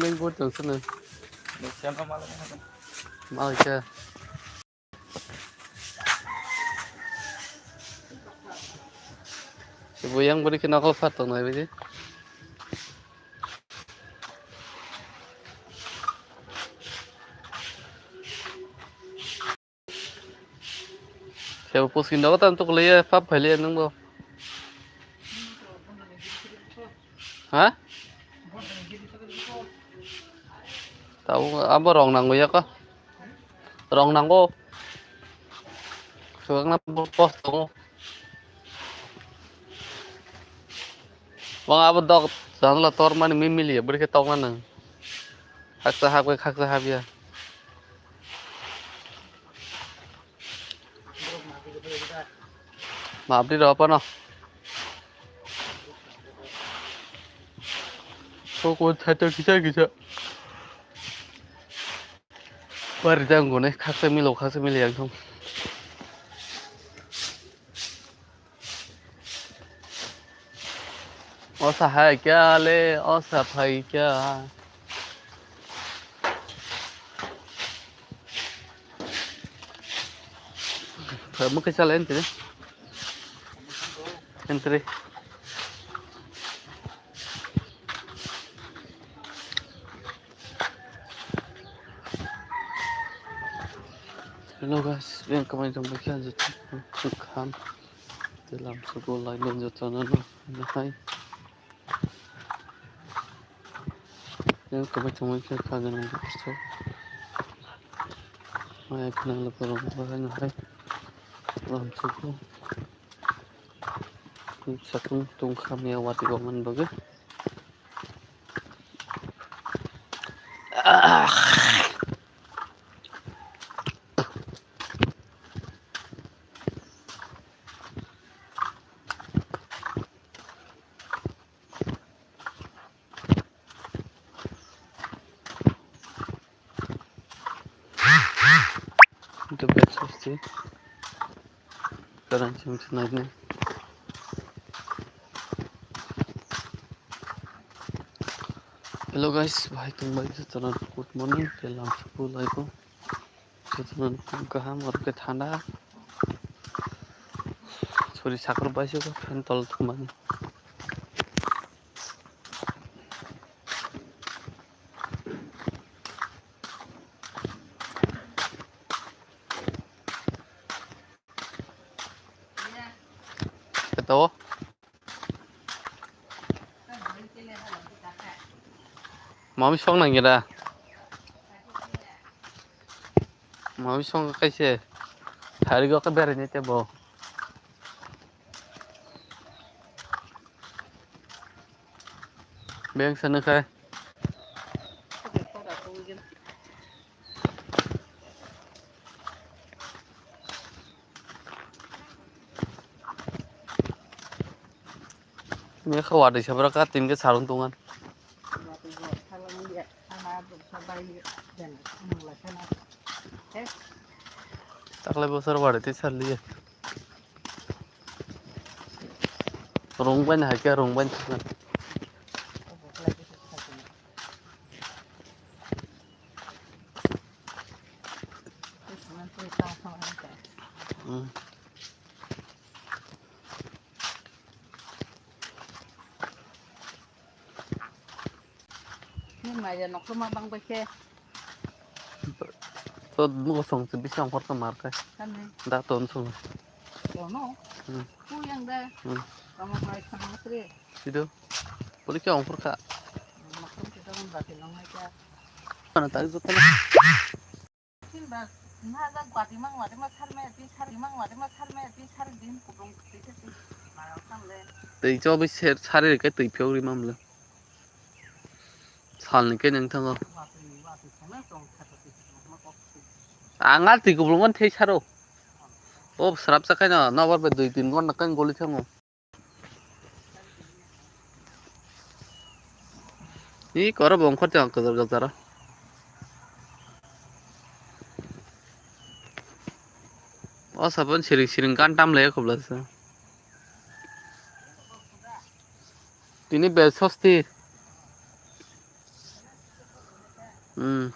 main board chẳng sân này Để xem nó malah kan. mau chưa ibu yang beri kena kau fatong này bây giờ siapa pusing dah kan untuk lihat apa beli nung bo hah tahu apa rong nang ya kah rong nang bo suang nang pos tong bang apa dok jangan lah tor mana mimili ya beri ketong mana hak sahab ya maaf di apa no so ko thata kisa bari jang gune khakse mili yang thong असहाय क्या ले असफाई क्या phải mất cái xe lên thế entry hello guys bên kemarin trong cái gì chụp khám để làm số cô lại lên cho nó hay yang kebetulan kita kagak nunggu so mai kenal lepas orang hai làm số cô satu tung kami awati bangan bagus itu betul sih sekarang macam ni hello guys भाई तुम भाई से तरह good morning के लाम सुबह लाइको से तरह तुम कहाँ मर के ठंडा छोरी साकर बाइसे को फैन तल तुम माने तो मामी सॉन्ग नहीं गिरा मामी सॉन्ग कैसे थारी को कब बेरे नहीं थे बो बैंक से न खाए मैं खवा दे सब रखा तीन के सारों Thungon takle bosor badete charliye rongban hakia rongban chana nhưng mà giờ nó không mang băng bay xe to mo song se bisang khot ka mar kai kan ni da ton sung no ku yang da kamu mai sama sri sido poli ka ong ka maksud kita kan berarti nang mai ka mana ta zo ta sin ba na ga kwati mang wa ma sar me ti sar mang wa ma sar me ti sar din ku dong ti ti ma sang le tei cho bi ser sare cái tei phyo ri mam le sal cái nang thang angat ti ku blongan thei saro o srap sa kai na na bar be 2-3 gon na kan goli thango ni kora bong khot jang kadar gazara o sabon siring kan tam le khobla sa tini be sosti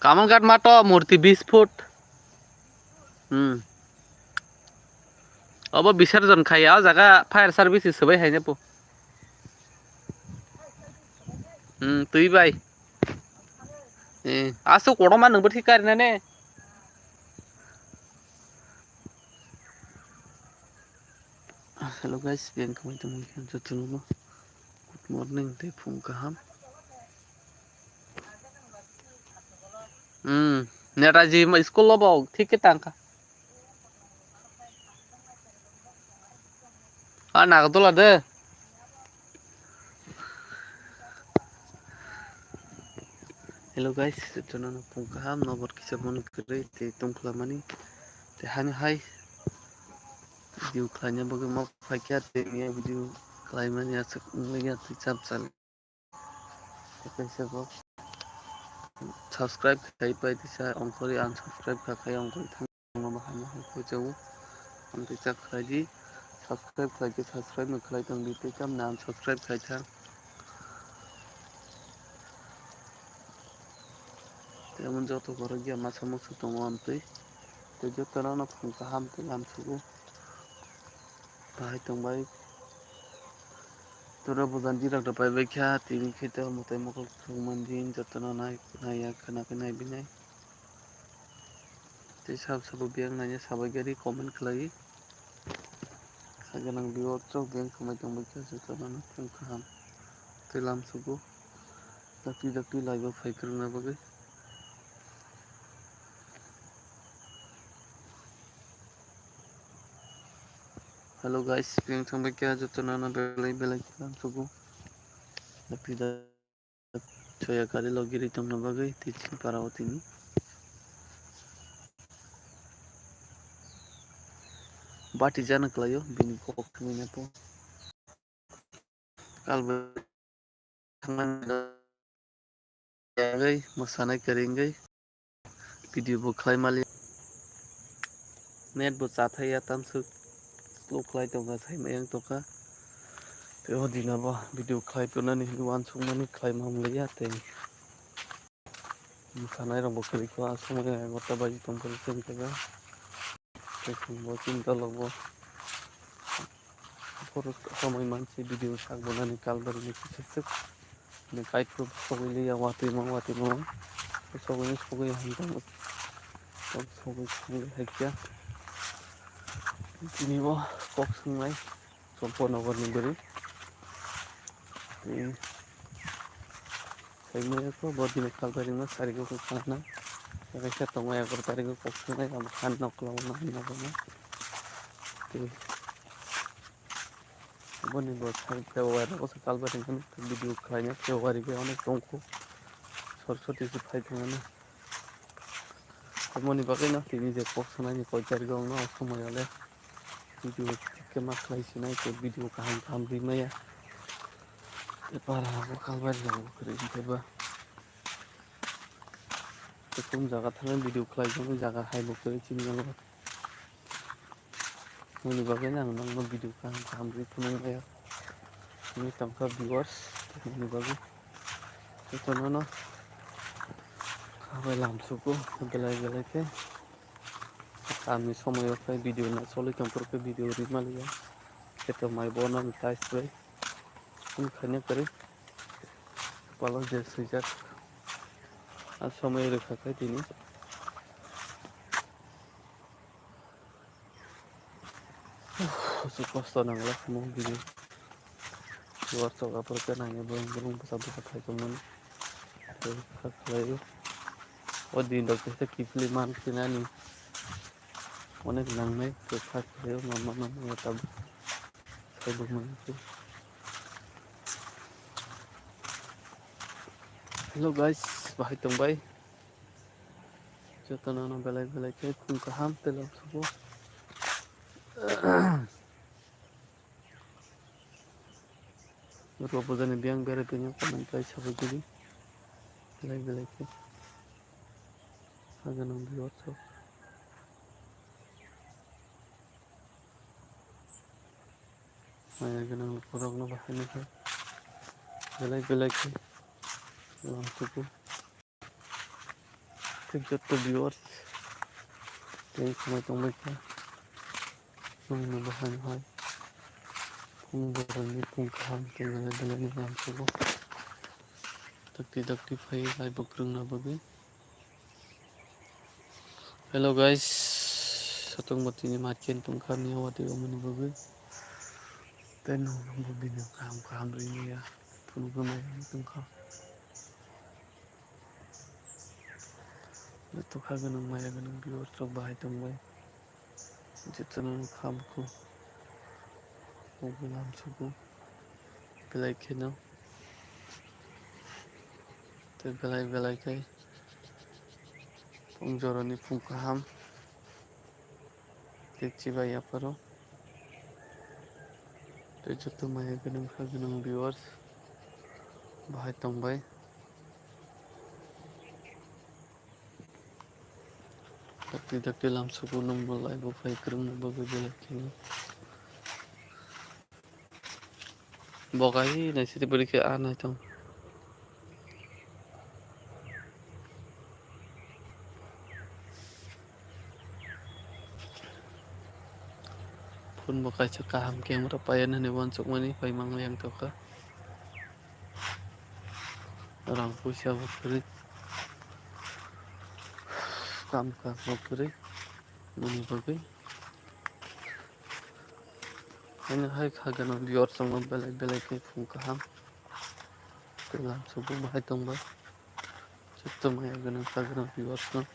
कामन घाट मा तो मूर्ति 20 foot अब विसर्जन खाया जगह fire service सबै है पो तुई बाय आज तो कोड़मा नंबर थी कर ने हेलो गाइस बैंक में तो मुझे जतन गुड मॉर्निंग दे फुंग गाहाम नेताजी स्कूल लबाव ठीक है तांका नागदला दे हेलो गाइस जतन फुंग गाहाम नबर किसा मन करे ते तंखला मानी ते हानि हाय वीडियो खाने बगे मा फाइक्या ते ये वीडियो क्लाइमानी आसे लगे ते चाप चाल कैसे को सब्सक्राइब खाई पाई दिशा अंकरी अनसब्सक्राइब खाई अंकरी थांग बाहाना हो जाऊ हम दिशा खाई दी सब्सक्राइब में खाई तंग दी कम नाम सब्सक्राइब खाई था ते मन जो तो कर गया मासा मुसु तो अंते ते जो तना ना फंका हम ते नाम सुगु भाई तंग भाई तोरा बुजान जी रख पाई बैठा तीन खेते मते मकल मंदिर जतना नाया खाना के नाय बिनाय ते सब बियांग नाया साबायगारि कमेंट खालाई सागोनां बियाव ट्रक बेंक खमाय दंबाय जतना फंका ते लाम सुगु दाक्ति लाइव फाइक्रोना बगे हेलो गाइस बेंक थांबाय क्या जतना बेलाय लाम सुगु दाक्ति छया गाड़ी लगिरी तंग बगे तीन पारावतीनी बाटी जाना कलायो बिनी कोक में तो काल थांनांगै मोसानाय करेंगे वीडियो बो खाई माली नेट बो चाथाया तामसु स्लो खाई दंगा साइ मयंग तोका बेहो दिनाबा वीडियो खाई पनानि वान संनानि खाई मामलैया ते मोसानाय रंबो खरिखौ आसमाय गता बाजि तंफोर सेंटेगा तेखुंबो चिंता लगबो पर समय मानसि वीडियो साग बनानि कालबारि में किसक ने काइट को सगैले वाती मां सगैले सगै हम तब सगै हैक्या दिनैबो कक संनाय सम्पनगरनि बोरै सैमायाखौ बदिनो कालबारि में सारिगो को खाना कैसे तंगाय 11 तारिख को कक संनाय हम खान नकलावना होनना बनी बहुत फेब्रुआरी को कालबारि में वीडियो खाने फेब्रुआरी के अनेक दंखौ सरस्वती से फाइथाङानो मनि बागै ना तिनि जे कक संनायनि 1 तारिखआव ना समायाले वीडियो के मा खालायसिनाय के वीडियो गाहाम बिमाया बारा कालबारि जागो खरिबा तुम जगह थांना वीडियो खालायजों जगह हाइबो करे चिनियाल मनि बागै ना नंगो वीडियो गाहाम फुनंगाया नि तंका व्यूअर्स मनि बागै जतनानो खाबाय लामसुको बेलाय के आंनि समायावहाय वीडियो ना सलै तंफोरखौ वीडियो रिमालिया केतो माय बोना टाइस बाय तुम खाने करे पालो जे सैजात आ समय रेखाखाय दिनै कस्त नांला मो वीडियो WhatsApp नायनो बुं साबो थायदोंमोन खालायो ओ दिन दसे किफलि मान खिनानि अनेक नांनाय गोखा खालायो मामा तब खायदोंमोन हेलो गाइस बाहाय तंबाय जतनानो बेलाय के फुं गाहाम तेलाव सुबो रबजानि बियां बेरायदों कमेन्ट गाइस साबायगिरि बेलाय के सागोनां बिवार माया गोनां न'खरावनो बाहायनायखाय बेलाय के लांसुको Just the viewers, thanks my tomato. Nung nabahan hay. Kung barang kung kaham tinggal dalam yang subuh. Dakti fay ay bagrung na babi. Hello guys, satong matini matchen tung kami awati omani babi. Tenu nung babi nung kaham rini ya. Puno gamay tung kaham. Ito kaga ng maya ganang viewers sa bahay tong bay. Dito na ng kaham ko. Ugulam subuh. Belai kena. Te belai kay. Pungjoroni pung kaham. Dekci bay aparo. Te joto maya ganang kaga ng viewers. Bahay tong bay. Dakti lam subuh nung mulai bufay kerung na babi belai kena. Bokai na siti beri ke ana tong. Pun bokai cakaham ke merapayan ni wansuk mani pai manglayang to ka. Orang pusia bukri. Kam ka bukri. Mani babi. Ini hai khagan ng biyor sang belai ke phung kaham. Lam subuh bahay tong bay. Joto maya ganang khagan ng biyor sang.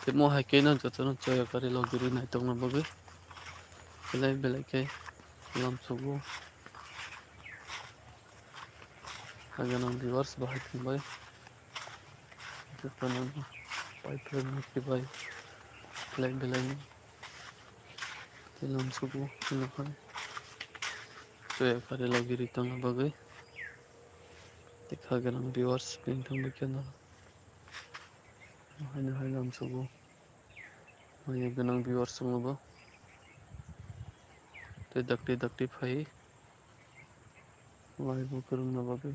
Te mo hai ke na joto na choya kare logiri na itong na babi. Belai ke lam subuh. Khagan ng biyor bahay tong bay. Joto na pipe na ki bay. Belai ni. Te lam subuh na hai. Choya kare logiri itong na babi. Khagan ng viewers pintong bigyan na. Hai lam subuh. Maya ganang viewers mo ba? Te dakti fay. Live mo karon na babi.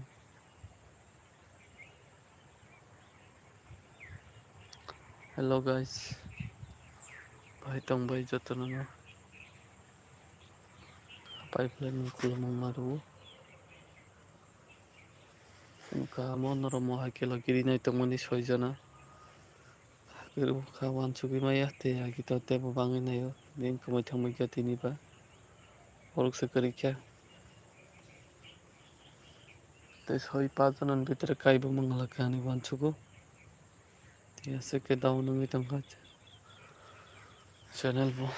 Hello guys. Bahay tong bay joto na na. Pipeline ng kulamang maru. Ka mo noromo hake logiri na itong mani soyjana. Pero kawan sugi maya te agito te babangin na yo. Din kumay tang magkatini pa. Orok sa karikya. Te soy padanan bitre kaiba mangalakani wansugo. Te ase ke daw nang itong kat. Channel po.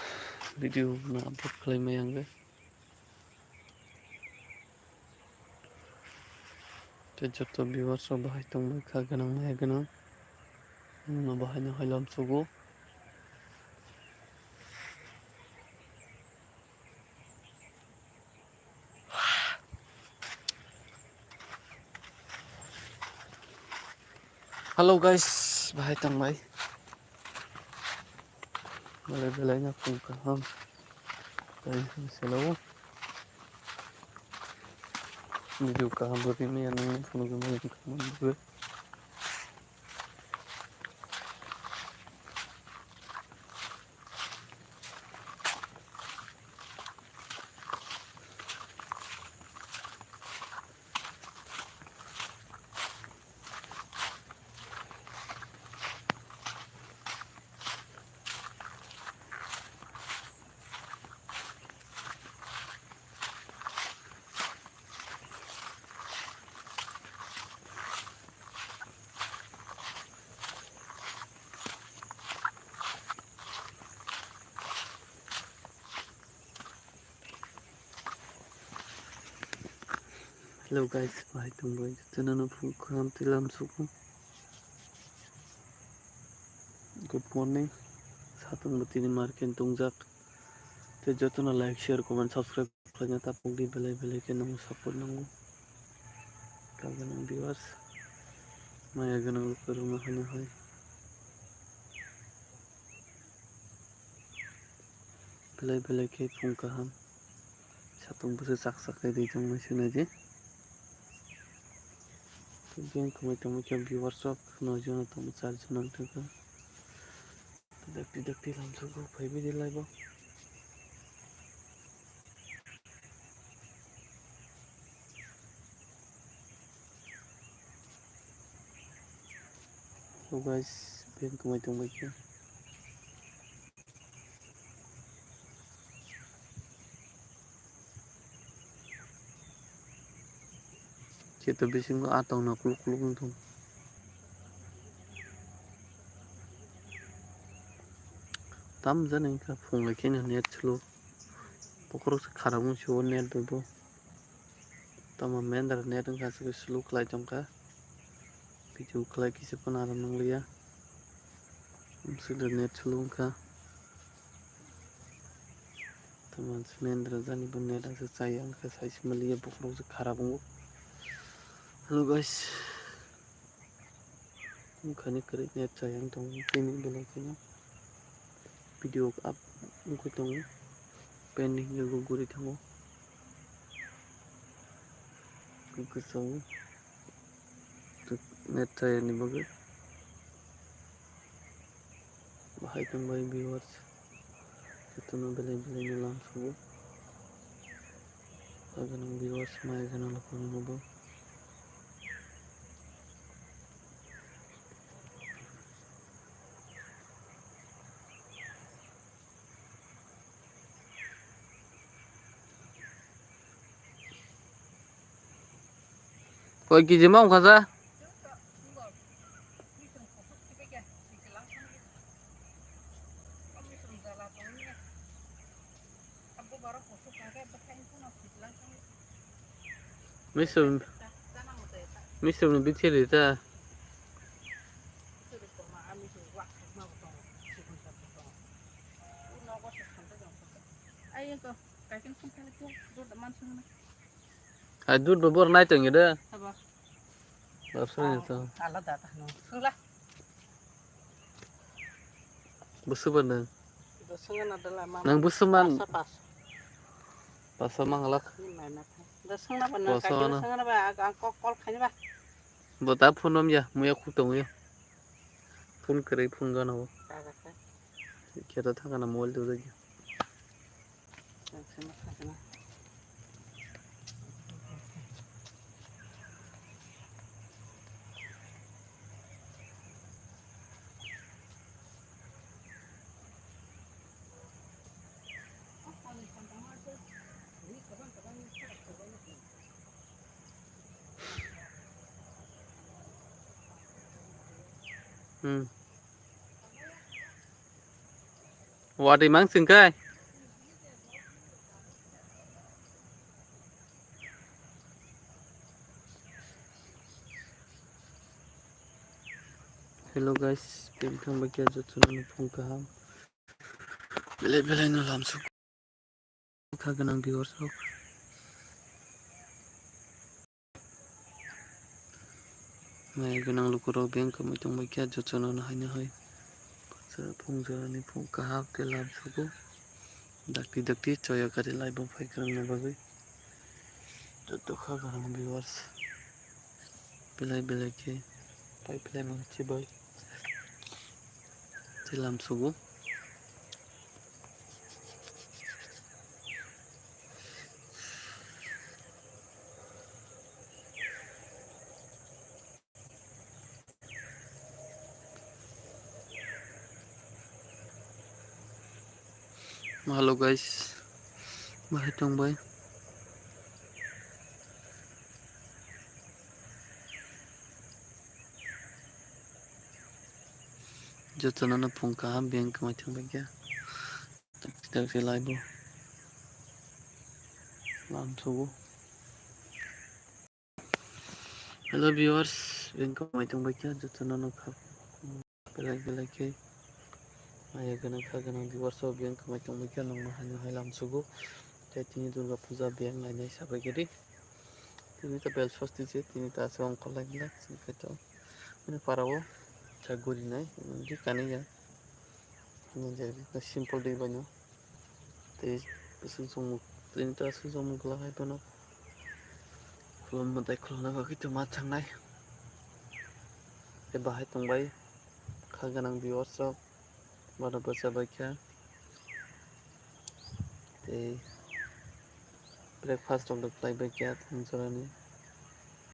Video na upload kalay mayangga. Te joto viewers sa bahay tong magkaganang maya ganang. Nabahay na kay lam sugo. Hello guys, bahay tong bay. Balay na kung kaham. Tayo sa lawo. Video kaham babi may anong puno gamay ng kamon babi. Hello guys, bahay tong bay. Joto na na pong kaham ti lam sugo. Good morning. Sa atong matini marken tungjak. Te joto na like, share, comment, subscribe. Kanya tapong di belai ke nang support nang kaganang viewers. Maya ganang karumahan na hay. Belai ke phung kaham. Sa atong busa saksak kay ditong masyon na di. Bank mai tong mai viewers of no jono tong charge nang thaga dakti lam sugo phai bi dilai bo so guys bank mai tong mai kita bising ko atong na kuluk thong tam jane ka phung le ken net chlo pokro se kharang chu net bo tama mendar net ka se slu khlai jong ka pichu khlai ki se pana ram nang liya se net chlo ka tama mendar jani bo net se sayang ka sai se maliya pokro se kharang hello guys khani kare net sayang tong tini bela kena video up ko tong pending yo guri thango ko so net saya ni bagus bahai tong bai viewers itu no bela ni lang subo agan viewers mai agan lakon no koi ki jemau khaza misum ni bicheli ta adut babor nai tong ida bapsra to Alada ta no. Sula. busuban Dosengan adalah mama. nang busuman Pas. pasa mangalak Ini mana? Dosengan apa nak? Pasal Kajian mana? dosengan apa? Agak kol kayaknya bah. bota phunom ya muya khutong yo phun kare phun gana ho Agak kan. keta thakana mobile to dagi Sama sama. wati mang sing kai hello guys pin thang ba kya jotun phung ka ham bele no lam su kha ganang viewers ho mai ganang lukuro bank mai tong ba kya jotun na haina hoi sa phung ja ni phung ka ha te lam su ko dakti choya kare lai bo phai krang na ba gai to kha ganang viewers bele ke pipeline mang chi bai te lam su go hello guys bahai tong bai jotun na phung ka ham bank mai tong ba kya dakti lai bo lam su go hello viewers bank mai tong ba kya jotun na kha bele ke Maya gana kha gana viewers of bank mai tong ba kya nong ma haino hailam su go tini durga puja bank lai nai sabai gedi tini ta bel swasti je tini ta se ong kolai gila singkaito ini parao chaguri nai di kani ya ini jadi ka simple dei banyo te su somu tini ta su somu kala hai bano kulon ma dai kulon na ka kitu ma chang nai बाहाय थांबाय खागोनां भिउवार्सआव बाराबो जाबायखा breakfast लायबाय गैया थोंजोरानो